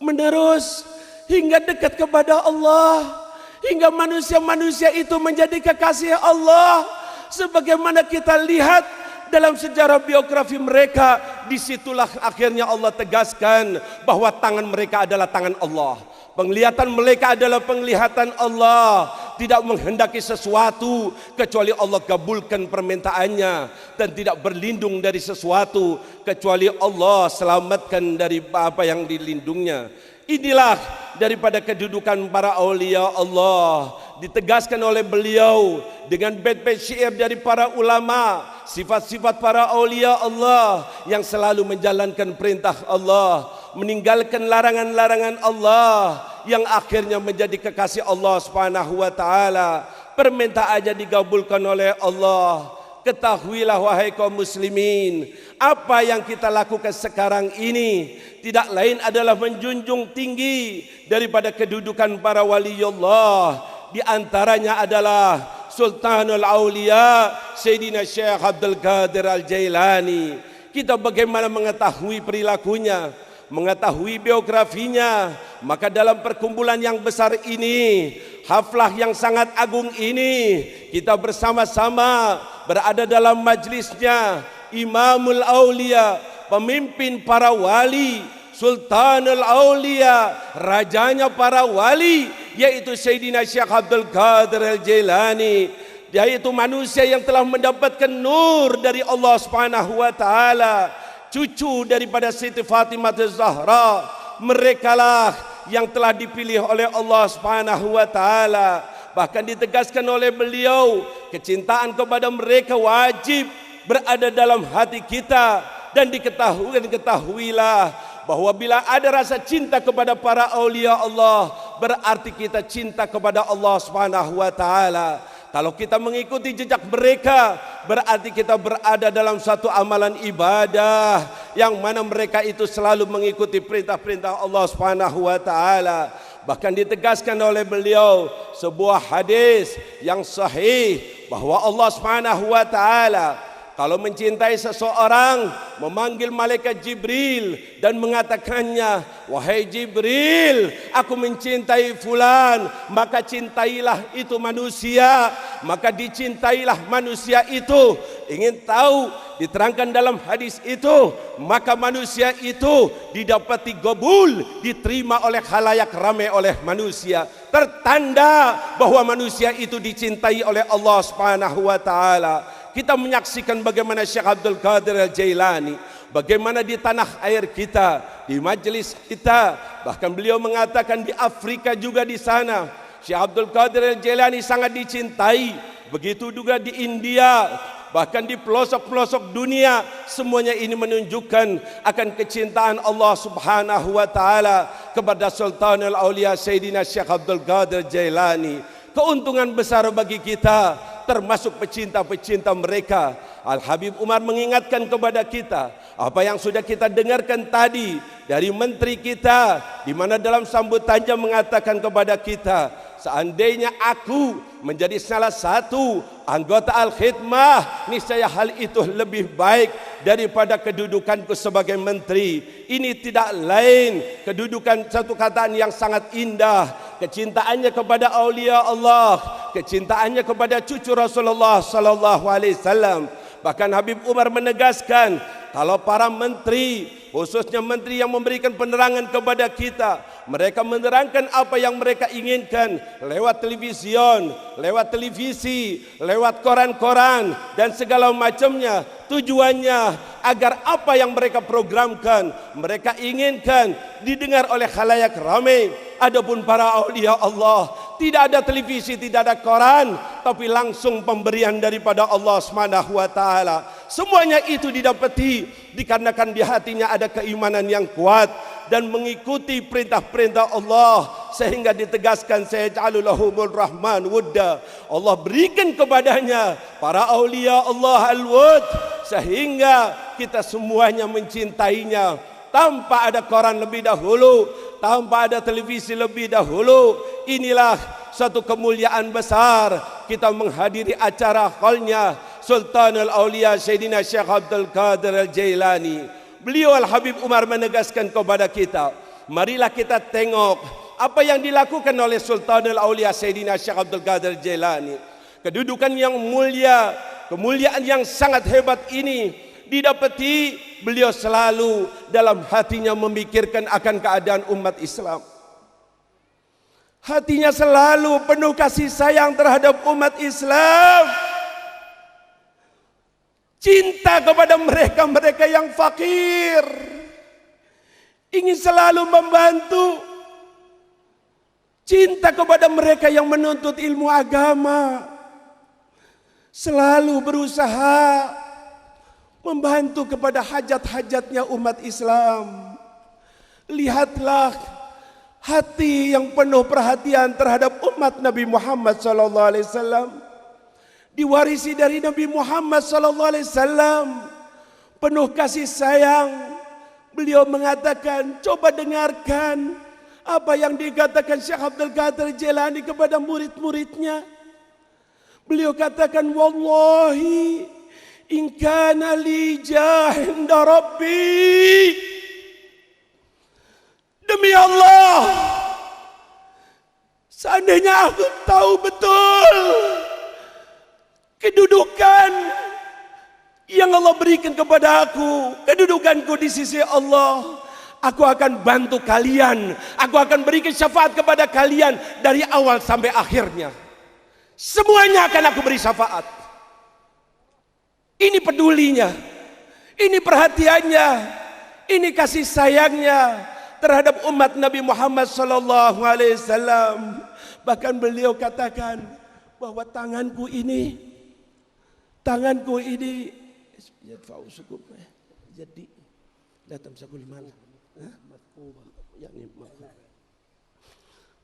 menerus hingga dekat kepada Allah. hingga manusia-manusia itu menjadi kekasih Allah. Sebagaimana kita lihat dalam sejarah biografi mereka, disitulah akhirnya Allah tegaskan bahwa tangan mereka adalah tangan Allah. Penglihatan mereka adalah penglihatan Allah. Tidak menghendaki sesuatu kecuali Allah kabulkan permintaannya, dan tidak berlindung dari sesuatu kecuali Allah selamatkan dari apa yang dilindungnya. Inilah daripada kedudukan para aulia Allah, ditegaskan oleh beliau dengan bait-bait syair dari para ulama, sifat-sifat para aulia Allah yang selalu menjalankan perintah Allah, meninggalkan larangan-larangan Allah, yang akhirnya menjadi kekasih Allah Subhanahu wa taala. Permintaannya dikabulkan oleh Allah. Ketahuilah wahai kaum muslimin, apa yang kita lakukan sekarang ini tidak lain adalah menjunjung tinggi daripada kedudukan para waliullah. Di antaranya adalah Sultanul Aulia Sayyidina Syekh Abdul Qadir Al-Jailani. Kita bagaimana mengetahui perilakunya, mengetahui biografinya, maka dalam perkumpulan yang besar ini, haflah yang sangat agung ini, kita bersama-sama berada dalam majlisnya Imamul Aulia, pemimpin para wali, Sultanul Aulia, rajanya para wali, yaitu Sayyidina Syekh Abdul Qadir Al-Jailani, yaitu manusia yang telah mendapatkan nur dari Allah Subhanahu wa taala, cucu daripada Siti Fatimah Az-Zahra. Merekalah yang telah dipilih oleh Allah Subhanahu wa taala. Bahkan ditegaskan oleh beliau, kecintaan kepada mereka wajib berada dalam hati kita. Dan ketahuilah bahwa bila ada rasa cinta kepada para aulia Allah, berarti kita cinta kepada Allah Subhanahu wa taala. Kalau kita mengikuti jejak mereka, berarti kita berada dalam satu amalan ibadah yang mana mereka itu selalu mengikuti perintah-perintah Allah Subhanahu wa taala. Bahkan ditegaskan oleh beliau sebuah hadis yang sahih bahwa Allah Subhanahu wa taala kalau mencintai seseorang, memanggil malaikat Jibril dan mengatakannya, wahai Jibril, aku mencintai fulan, maka cintailah itu manusia, maka dicintailah manusia itu. Ingin tahu, diterangkan dalam hadis itu, maka manusia itu didapati qabul, diterima oleh khalayak ramai oleh manusia. Tertanda bahwa manusia itu dicintai oleh Allah Subhanahu wa taala. Kita menyaksikan bagaimana Syekh Abdul Qadir Al-Jailani, bagaimana di tanah air kita, di majelis kita, bahkan beliau mengatakan di Afrika juga di sana, Syekh Abdul Qadir Al-Jailani sangat dicintai. Begitu juga di India, bahkan di pelosok-pelosok dunia, semuanya ini menunjukkan akan kecintaan Allah Subhanahu wa taala kepada Sultanul Aulia Sayyidina Syekh Abdul Qadir Jailani. Keuntungan besar bagi kita, termasuk pecinta-pecinta mereka. Al-Habib Umar mengingatkan kepada kita apa yang sudah kita dengarkan tadi dari menteri kita, di mana dalam sambutannya mengatakan kepada kita, seandainya aku menjadi salah satu anggota Al-Khidmah, niscaya hal itu lebih baik daripada kedudukanku sebagai menteri. Ini tidak lain kedudukan satu kataan yang sangat indah, kecintaannya kepada aulia Allah, kecintaannya kepada cucu Rasulullah sallallahu alaihi wasallam. Bahkan Habib Umar menegaskan, kalau para menteri, khususnya menteri yang memberikan penerangan kepada kita, mereka menerangkan apa yang mereka inginkan lewat television, lewat televisi, lewat koran-koran dan segala macamnya. Tujuannya agar apa yang mereka programkan, mereka inginkan didengar oleh khalayak ramai. Adapun para aulia Allah, tidak ada televisi, tidak ada koran, tapi langsung pemberian daripada Allah Subhanahu wa taala. Semuanya itu didapati dikarenakan di hatinya ada keimanan yang kuat dan mengikuti perintah-perintah Allah, sehingga ditegaskan sayaj'alulahumur rahman wudda. Allah berikan kepadanya para aulia Allah al-wud, sehingga kita semuanya mencintainya tanpa ada koran lebih dahulu, tanpa ada televisi lebih dahulu. Inilah satu kemuliaan besar kita menghadiri acara haulnya Sultanul Aulia Sayyidina Syekh Abdul Qadir Al-Jailani. Beliau Al-Habib Umar menegaskan kepada kita, marilah kita tengok apa yang dilakukan oleh Sultanul Aulia Sayyidina Syekh Abdul Qadir Jailani. Kedudukan yang mulia, kemuliaan yang sangat hebat ini didapati beliau selalu dalam hatinya memikirkan akan keadaan umat Islam. Hatinya selalu penuh kasih sayang terhadap umat Islam. Cinta kepada mereka-mereka yang fakir. Ingin selalu membantu. Cinta kepada mereka yang menuntut ilmu agama. Selalu berusaha membantu kepada hajat-hajatnya umat Islam. Lihatlah hati yang penuh perhatian terhadap umat Nabi Muhammad SAW. Diwarisi dari Nabi Muhammad SAW. Penuh kasih sayang. Beliau mengatakan, coba dengarkan apa yang dikatakan Syekh Abdul Qadir Jailani kepada murid-muridnya. Beliau katakan, wallahi in kana li jahinda rabbi. Demi Allah, seandainya aku tahu betul kedudukan yang Allah berikan kepada aku, kedudukanku di sisi Allah, aku akan bantu kalian. Aku akan berikan syafaat kepada kalian dari awal sampai akhirnya. Semuanya akan aku beri syafaat. Ini pedulinya, ini perhatiannya, ini kasih sayangnya terhadap umat Nabi Muhammad SAW. Bahkan beliau katakan bahwa tanganku ini jadi datang sakul mana?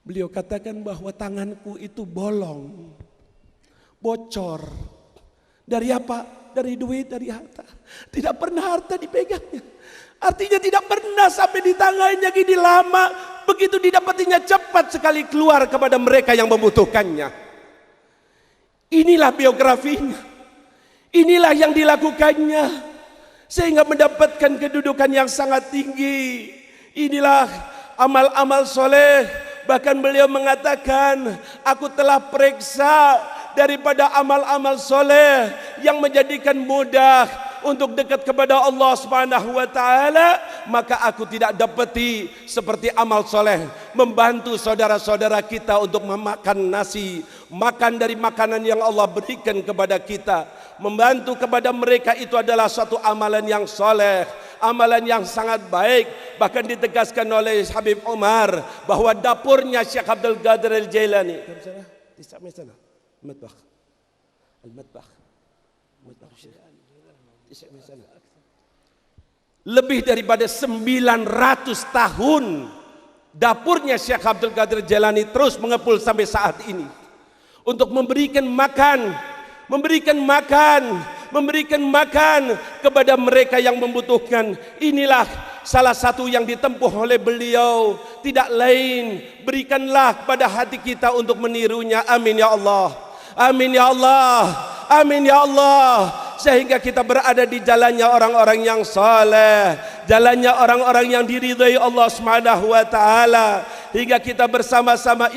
Beliau katakan bahwa tanganku itu bolong, bocor. Dari apa? Dari duit, dari harta. Tidak pernah harta dipegangnya. Artinya tidak pernah sampai di tangannya gini lama. Begitu didapatinya cepat sekali keluar kepada mereka yang membutuhkannya. Inilah biografinya. Inilah yang dilakukannya. Sehingga mendapatkan kedudukan yang sangat tinggi. Inilah amal-amal soleh. Bahkan beliau mengatakan, aku telah periksa daripada amal-amal soleh yang menjadikan mudah untuk dekat kepada Allah Subhanahu wa taala, maka aku tidak dapati seperti amal soleh membantu saudara-saudara kita untuk memakan nasi, makan dari makanan yang Allah berikan kepada kita. Membantu kepada mereka itu adalah suatu amalan yang soleh, amalan yang sangat baik. Bahkan ditegaskan oleh Habib Umar bahwa dapurnya Syekh Abdul Qadir Al-Jailani lebih daripada 900 tahun dapurnya Syekh Abdul Qadir Jailani terus mengepul sampai saat ini untuk memberikan makan kepada mereka yang membutuhkan. Inilah salah satu yang ditempuh oleh beliau. Tidak lain, berikanlah pada hati kita untuk menirunya. Amin ya Allah. Amin ya Allah. Amin ya Allah. Sehingga kita berada di jalannya orang-orang yang saleh, jalannya orang-orang yang diridhai Allah Subhanahu wa taala, hingga kita bersama-sama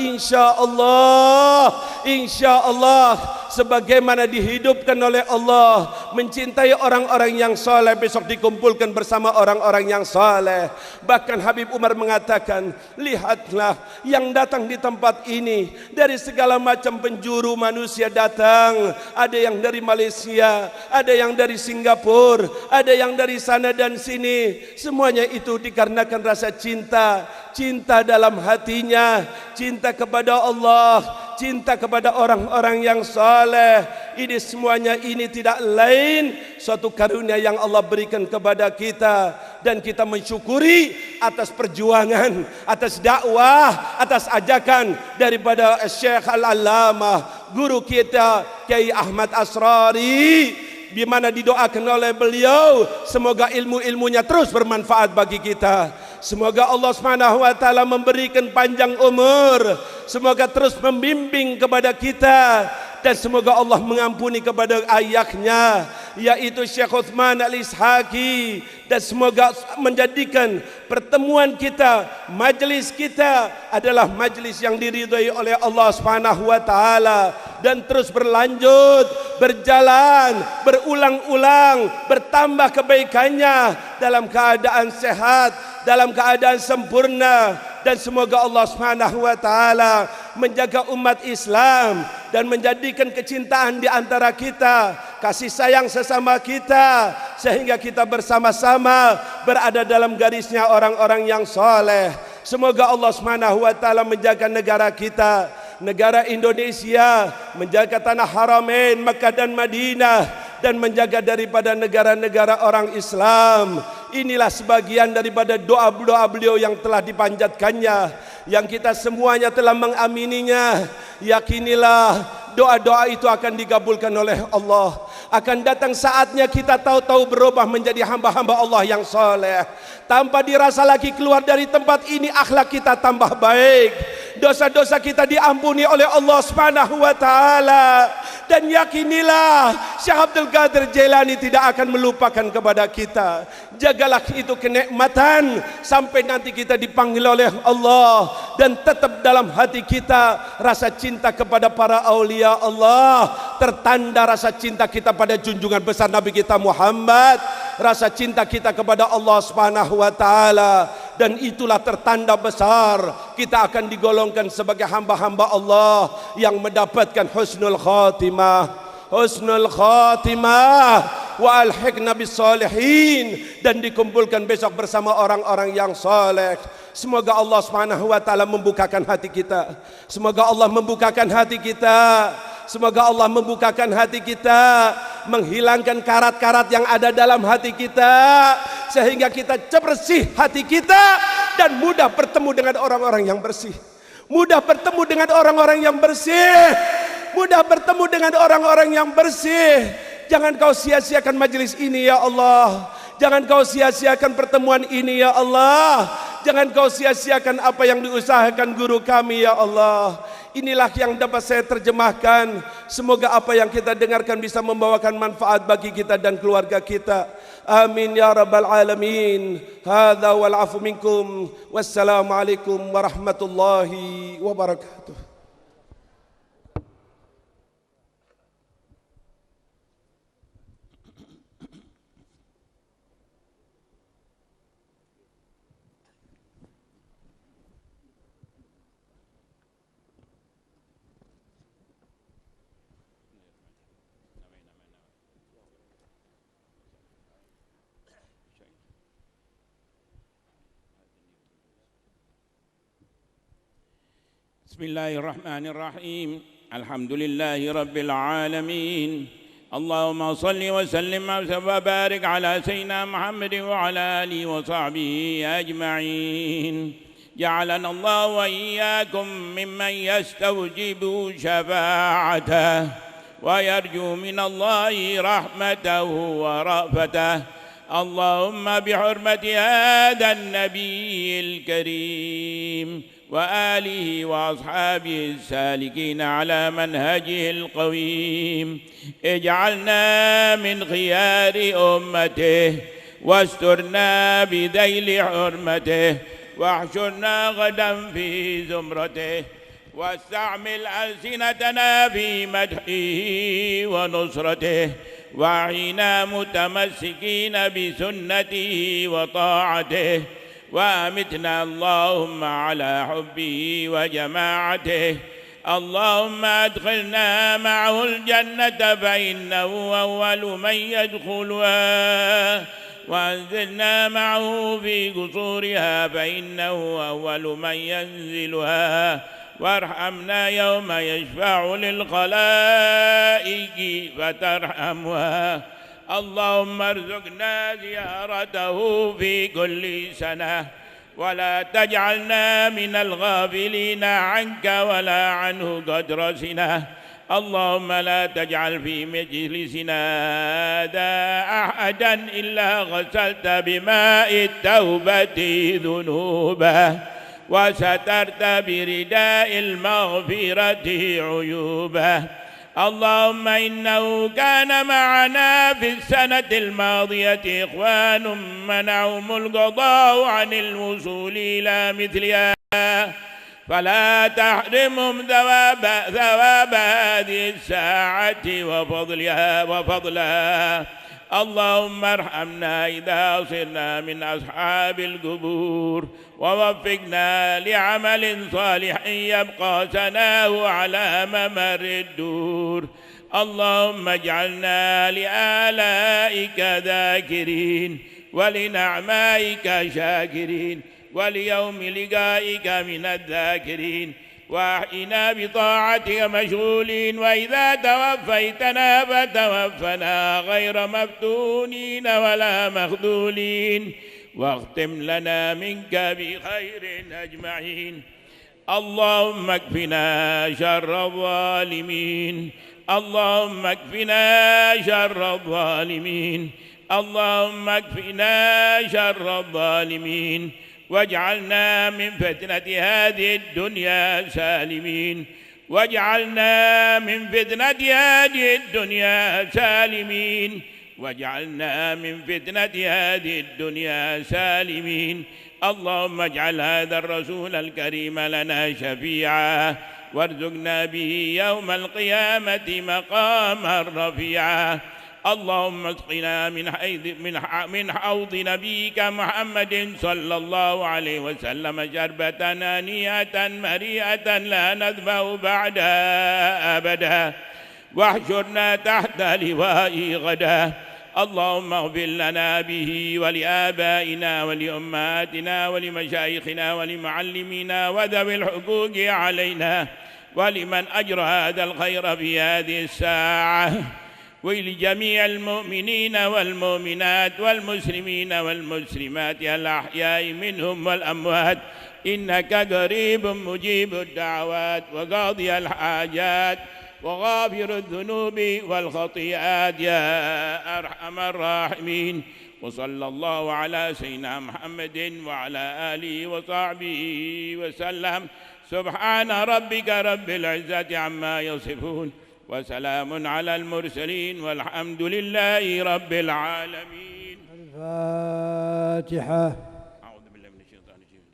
insyaallah sebagaimana dihidupkan oleh Allah, mencintai orang-orang yang saleh, besok dikumpulkan bersama orang-orang yang saleh. Bahkan Habib Umar mengatakan, lihatlah yang datang di tempat ini dari segala macam penjuru manusia datang. Ada yang dari Malaysia, ada yang dari Singapura, ada yang dari sana dan sini. Semuanya itu dikarenakan rasa cinta, cinta dalam hatinya, cinta kepada Allah, cinta kepada orang-orang yang saleh. Ini semuanya ini tidak lain suatu karunia yang Allah berikan kepada kita, dan kita mensyukuri atas perjuangan, atas dakwah, atas ajakan daripada Syekh Al-Allamah, guru kita Kiai Ahmad Asrari, di mana didoakan oleh beliau semoga ilmu-ilmunya terus bermanfaat bagi kita. Semoga Allah Subhanahu wa taala memberikan panjang umur, semoga terus membimbing kepada kita, dan semoga Allah mengampuni kepada ayahnya, yaitu Syekh Uthman Al-Ishaqi, dan semoga menjadikan pertemuan kita, majlis kita adalah majlis yang diridhai oleh Allah Subhanahu wa taala dan terus berlanjut, berjalan, berulang-ulang, bertambah kebaikannya dalam keadaan sehat, dalam keadaan sempurna, dan semoga Allah Subhanahu wa taala menjaga umat Islam dan menjadikan kecintaan di antara kita, kasih sayang sesama kita, sehingga kita bersama-sama berada dalam garisnya orang-orang yang soleh. Semoga Allah Subhanahu wa taala menjaga negara kita, negara Indonesia, menjaga tanah Haramain Makkah dan Madinah, dan menjaga daripada negara-negara orang Islam. Inilah sebagian daripada doa-doa beliau yang telah dipanjatkannya, yang kita semuanya telah mengamininya. Yakinilah doa-doa itu akan dikabulkan oleh Allah. Akan datang saatnya kita tahu-tahu berubah menjadi hamba-hamba Allah yang soleh. Tanpa dirasa lagi keluar dari tempat ini, akhlak kita tambah baik, dosa-dosa kita diampuni oleh Allah Subhanahu wa taala. Dan yakinilah Syekh Abdul Qadir Jailani tidak akan melupakan kepada kita. Jagalah itu kenikmatan sampai nanti kita dipanggil oleh Allah, dan tetap dalam hati kita rasa cinta kepada para aulia Allah, tertanda rasa cinta kita pada junjungan besar Nabi kita Muhammad, rasa cinta kita kepada Allah Subhanahu wa taala, dan itulah tertanda besar kita akan digolongkan sebagai hamba-hamba Allah yang mendapatkan husnul khatimah, husnul khatimah, wa alhiqna bis salihin, dan dikumpulkan besok bersama orang-orang yang saleh. Semoga Allah Subhanahu wa taala membukakan hati kita. Semoga Allah membukakan hati kita. Semoga Allah membukakan hati kita, menghilangkan karat-karat yang ada dalam hati kita, sehingga kita bersih hati kita dan mudah bertemu dengan orang-orang yang bersih. Mudah bertemu dengan orang-orang yang bersih. Mudah bertemu dengan orang-orang yang bersih. Jangan kau sia-siakan majelis ini ya Allah. Jangan kau sia-siakan pertemuan ini ya Allah. Jangan kau sia-siakan apa yang diusahakan guru kami ya Allah. Inilah yang dapat saya terjemahkan. Semoga apa yang kita dengarkan bisa membawakan manfaat bagi kita dan keluarga kita. Amin ya rabbal alamin. Hadza wal afu minkum. Wassalamualaikum warahmatullahi wabarakatuh. Bismillahirrahmanirrahim. Alhamdulillahi rabbil alamin. Allahumma salli wa sallim wa barik ala sayyidina Muhammad wa ala alihi wa sahbihi ajma'in. Ja'alana Allah wa iyyakum mimman yastawjibu syafa'atahu wa yarju min Allahi rahmatahu wa ra'fatahu. Allahumma bihurmati hadha an-nabiyil karim وآله وأصحابه السالكين على منهجه القويم اجعلنا من خيار أمته واسترنا بذيل حرمته واحشرنا غدا في زمرته واستعمل ألسنتنا في مدحه ونصرته وأعنا متمسكين بسنته وطاعته وأمتنا اللهم على حبه وجماعته. اللهم أدخلنا معه الجنة فإنه أول من يدخلها وأنزلنا معه في قصورها فإنه أول من ينزلها وارحمنا يوم يشفع للخلائق فترحمها. اللهم ارزقنا زيارته في كل سنة ولا تجعلنا من الغافلين عنك ولا عنه قدر سنة. اللهم لا تجعل في مجلسنا هذا أحدا إلا غسلت بماء التوبة ذنوبه وسترت برداء المغفرة عيوبه. اللهم إنه كان معنا في السنة الماضية إخوان منعهم القضاء عن الوصول إلى مثلها، فلا تحرمهم ثواب هذه الساعة وفضلها. اللهم ارحمنا إذا صرنا من أصحاب القبور، ووفقنا لعمل صالح يبقى ثناه على ممر الدور. اللهم اجعلنا لآلائك ذاكرين، ولنعمائك شاكرين، وليوم لقائك من الذاكرين، وأحينا بطاعتك مشغولين، وإذا توفيتنا فتوفنا غير مفتونين ولا مخذولين، واختم لنا منك بخير أجمعين. اللهم اكفنا شر الظالمين، اللهم اكفنا شر الظالمين، اللهم اكفنا شر الظالمين، واجعلنا من فتنة هذه الدنيا سالمين، واجعلنا من فتنة هذه الدنيا سالمين، واجعلنا من فتنة هذه الدنيا سالمين. اللهم اجعل هذا الرسول الكريم لنا شفيعا، وارزقنا به يوم القيامة مقاما رفيعا. اللهم اسقنا من حوض نبيك محمد صلى الله عليه وسلم شربة هنيئة مريئة لا نذبه بعدها أبدا، واحشرنا تحت لواء غدا. اللهم اغفر لنا به ولآبائنا ولأمهاتنا ولمشايخنا ولمعلمينا وذوي الحقوق علينا، ولمن أجرى هذا الخير في هذه الساعة، ولجميع المؤمنين والمؤمنات والمسلمين والمسلمات الأحياء منهم والأموات، إنك قريب مجيب الدعوات وقاضي الحاجات وغافر الذنوب والخطيئات يا أرحم الراحمين. وصلى الله على سيدنا محمد وعلى آله وصحبه وسلم. سبحان ربك رب العزة عما يصفون، وسلام على المرسلين، والحمد لله رب العالمين. الفاتحة. أعوذ بالله من الشيطان الرجيم.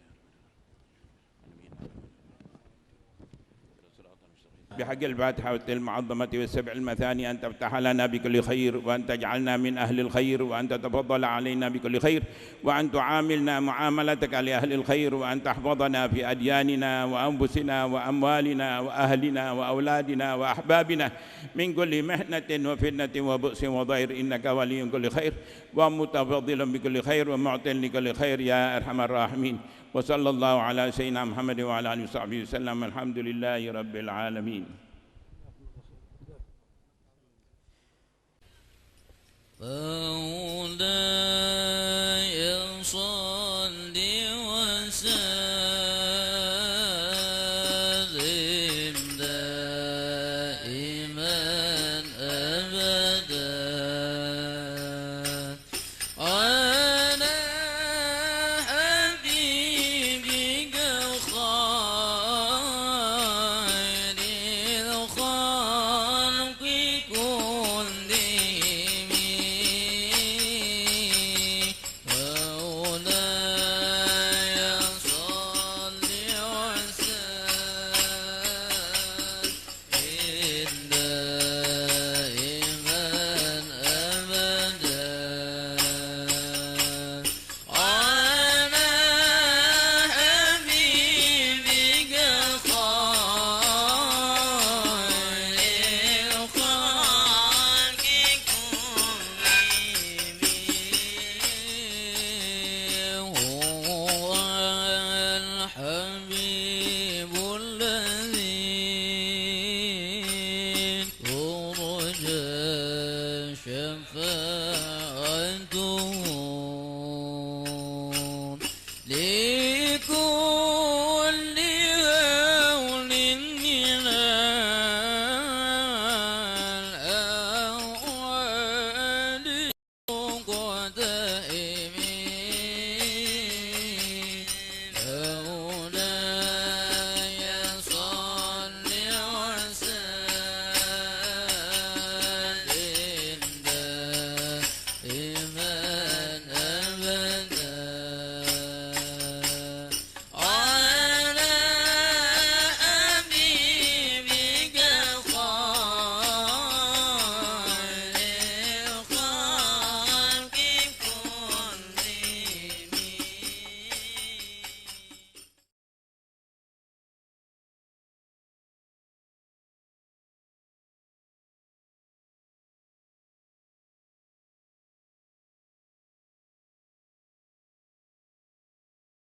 بحق الفاتحة والمعظمة والسبع المثاني أن تفتح لنا بكل خير، وأن تجعلنا من أهل الخير، وأن تتفضل علينا بكل خير، وأن تعاملنا معاملتك لأهل الخير، وأن تحفظنا في أدياننا وأنفسنا وأموالنا وأهلنا وأولادنا وأحبابنا من كل محنة وفتنة وبؤس وضير، إنك ولي كل خير ومتفضل بكل خير ومعطل لكل خير يا أرحم الراحمين. وصلى الله على سيدنا محمد وعلى آله وصحبه وسلم. الحمد لله رب العالمين. مولاي صل وسلم